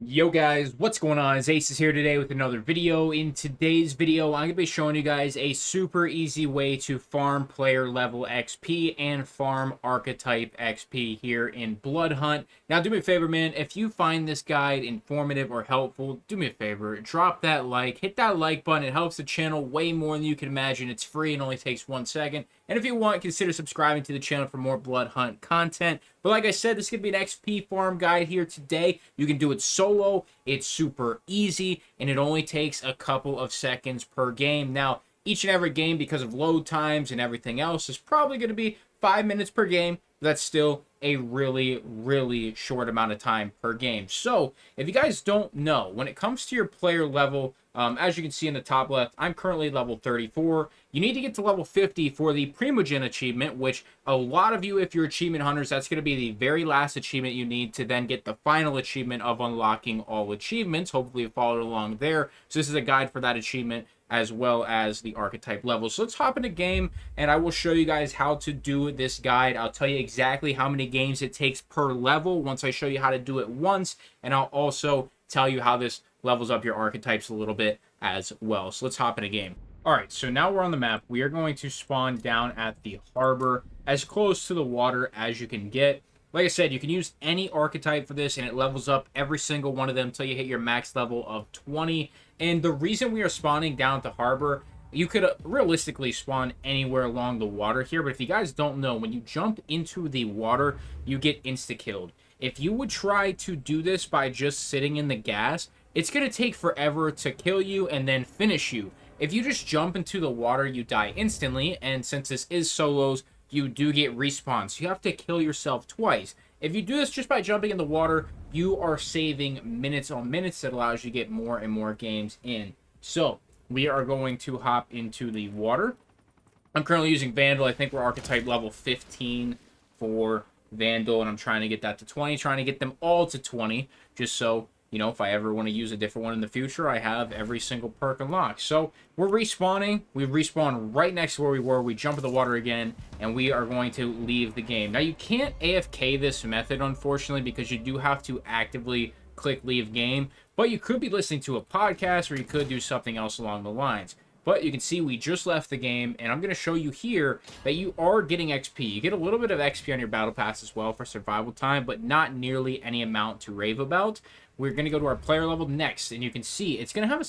Yo guys, what's going on? It's Aces here today with another video. In today's video, I'm going to be showing you guys a super easy way to farm player level XP and farm archetype XP here in Bloodhunt. Now do me a favor, man, if you find this guide informative or helpful, do me a favor, drop that like, hit that like button. It helps the channel way more than you can imagine. It's free and only takes 1 second. And if you want, consider subscribing to the channel for more Bloodhunt content. But like I said, this is going to be an XP farm guide here today. You can do it solo. It's super easy, and it only takes a couple of seconds per game. Now, each and every game, because of load times and everything else, is probably going to be 5 minutes per game. That's still a really short amount of time per game. So, if you guys don't know, when it comes to your player level, as you can see in the top left, I'm currently level 34. You need to get to level 50 for the Primogen achievement, which a lot of you, if you're achievement hunters, that's going to be the very last achievement you need to then get the final achievement of unlocking all achievements. Hopefully you followed along there. So this is a guide for that achievement as well as the archetype levels. So let's hop into game, and I will show you guys how to do this guide. I'll tell you exactly how many games it takes per level once I show you how to do it once, and I'll also tell you how this levels up your archetypes a little bit as well. So let's hop in a game. All right, so now we're on the map. We are going to spawn down at the harbor, as close to the water as you can get. Like I said, you can use any archetype for this, and it levels up every single one of them until you hit your max level of 20. And the reason we are spawning down at the harbor, you could realistically spawn anywhere along the water here, but if you guys don't know, when you jump into the water, you get insta-killed. If you would try to do this by just sitting in the gas, it's going to take forever to kill you and then finish you. If you just jump into the water, you die instantly, and since this is solos, you do get respawns. You have to kill yourself twice. If you do this just by jumping in the water, you are saving minutes on minutes. That allows you to get more and more games in. So, we are going to hop into the water. I'm currently using Vandal. I think we're archetype level 15 for Vandal, and I'm trying to get that to 20, trying to get them all to 20, just so, you know, if I ever want to use a different one in the future, I have every single perk unlocked. So, we're respawning. We respawn right next to where we were. We jump in the water again, and we are going to leave the game. Now, you can't AFK this method, unfortunately, because you do have to actively click leave game, but you could be listening to a podcast, or you could do something else along the lines. But you can see we just left the game, and I'm going to show you here that you are getting XP. You get a little bit of XP on your battle pass as well for survival time, but not nearly any amount to rave about. We're going to go to our player level next, and you can see it's going to have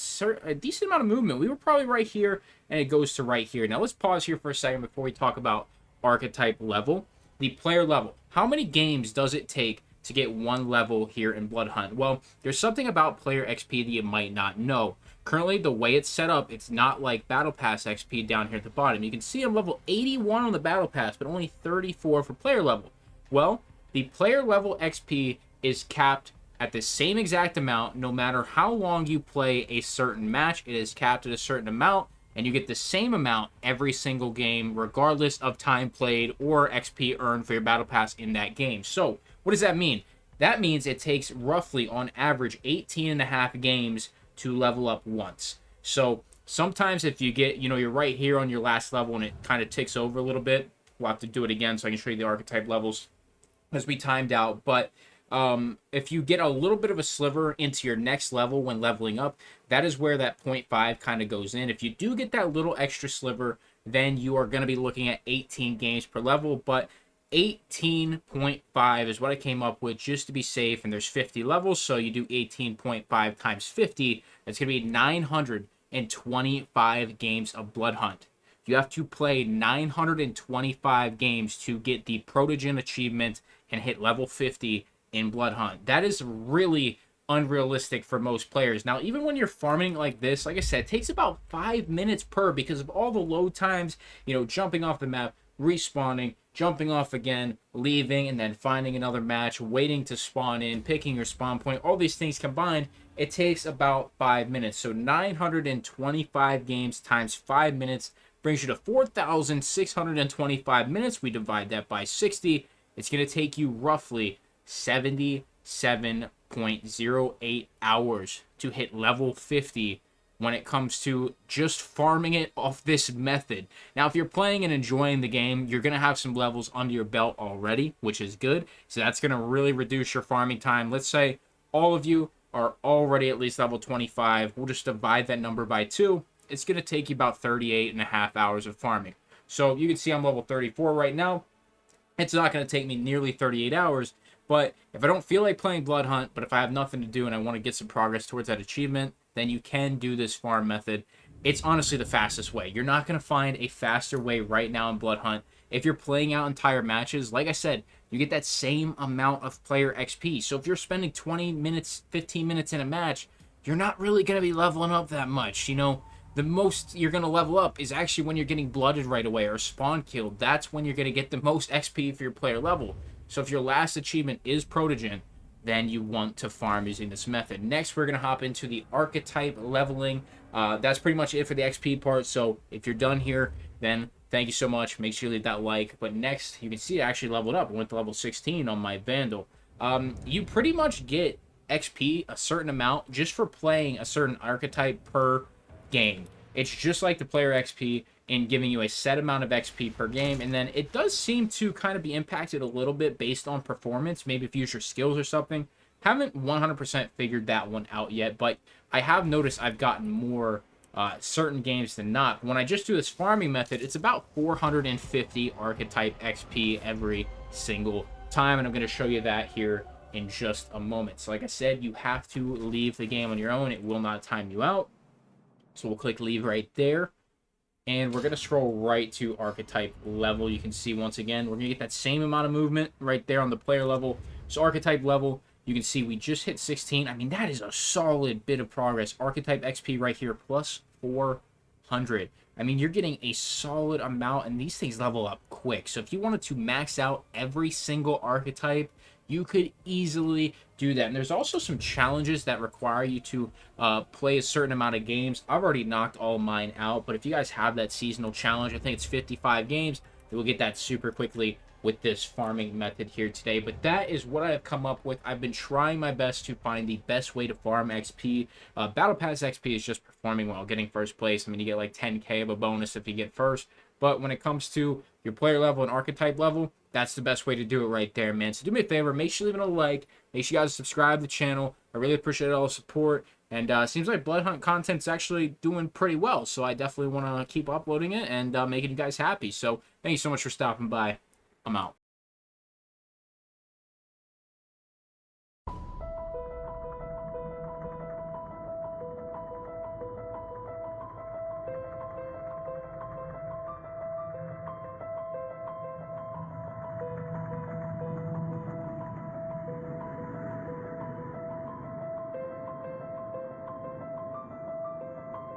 a decent amount of movement. We were probably right here, and it goes to right here. Now, let's pause here for a second before we talk about archetype level. The player level. How many games does it take to get one level here in Bloodhunt? Well, there's something about player XP that you might not know. Currently, the way it's set up, it's not like Battle Pass XP down here at the bottom. You can see I'm level 81 on the Battle Pass, but only 34 for player level. Well, the player level XP is capped at the same exact amount no matter how long you play a certain match. It is capped at a certain amount, and you get the same amount every single game, regardless of time played or XP earned for your Battle Pass in that game. So, what does that mean? That means it takes roughly, on average, 18.5 games to level up once. So sometimes if you get, you're right here on your last level and it kind of ticks over a little bit, we'll have to do it again so I can show you the archetype levels as we timed out. But if you get a little bit of a sliver into your next level when leveling up, that is where that 0.5 kind of goes in. If you do get that little extra sliver, then you are going to be looking at 18 games per level, but 18.5 is what I came up with just to be safe, and there's 50 levels, so you do 18.5 times 50, that's going to be 925 games of Bloodhunt. You have to play 925 games to get the Primogen achievement and hit level 50 in Bloodhunt. That is really unrealistic for most players. Now, even when you're farming like this, like I said, it takes about 5 minutes per because of all the load times, jumping off the map, respawning, jumping off again, leaving, and then finding another match, waiting to spawn in, picking your spawn point, all these things combined, it takes about 5 minutes. So 925 games times 5 minutes brings you to 4,625 minutes. We divide that by 60. It's going to take you roughly 77.08 hours to hit level 50 when it comes to just farming it off this method. Now, if you're playing and enjoying the game, you're going to have some levels under your belt already, which is good. So that's going to really reduce your farming time. Let's say all of you are already at least level 25, we'll just divide that number by 2. It's going to take you about 38.5 hours of farming. So you can see I'm level 34 right now. It's not going to take me nearly 38 hours, but if I don't feel like playing Bloodhunt, but if I have nothing to do and I want to get some progress towards that achievement, then you can do this farm method. It's honestly the fastest way. You're not going to find a faster way right now in Bloodhunt. If you're playing out entire matches, like I said, you get that same amount of player XP. So if you're spending 20 minutes, 15 minutes in a match, you're not really going to be leveling up that much. You know, the most you're going to level up is actually when you're getting blooded right away or spawn killed. That's when you're going to get the most XP for your player level. So if your last achievement is Primogen, then you want to farm using this method. Next, we're going to hop into the archetype leveling. That's pretty much it for the XP part. So if you're done here, then thank you so much. Make sure you leave that like. But next, you can see I actually leveled up. I went to level 16 on my Vandal. You pretty much get XP, a certain amount, just for playing a certain archetype per game. It's just like the player XP in giving you a set amount of XP per game, and then it does seem to kind of be impacted a little bit based on performance, maybe if you use your skills or something. Haven't 100% figured that one out yet, but I have noticed I've gotten more certain games than not. When I just do this farming method, it's about 450 archetype XP every single time, and I'm going to show you that here in just a moment. So like I said, you have to leave the game on your own. It will not time you out. So we'll click leave right there. And we're going to scroll right to archetype level. You can see once again, we're going to get that same amount of movement right there on the player level. So archetype level, you can see we just hit 16. I mean, that is a solid bit of progress. Archetype XP right here, plus 400. I mean, you're getting a solid amount, and these things level up quick. So if you wanted to max out every single archetype, you could easily do that. And there's also some challenges that require you to play a certain amount of games. I've already knocked all mine out, but if you guys have that seasonal challenge, I think it's 55 games, you will get that super quickly with this farming method here today. But that is what I have come up with. I've been trying my best to find the best way to farm XP. Battle Pass XP is just performing well, getting first place. I mean, you get like 10k of a bonus if you get first. But when it comes to your player level and archetype level, that's the best way to do it right there, man. So do me a favor, make sure you leave it a like. Make sure you guys subscribe to the channel. I really appreciate all the support. And seems like Bloodhunt content's actually doing pretty well. So I definitely want to keep uploading it and making you guys happy. So thank you so much for stopping by. I'm out.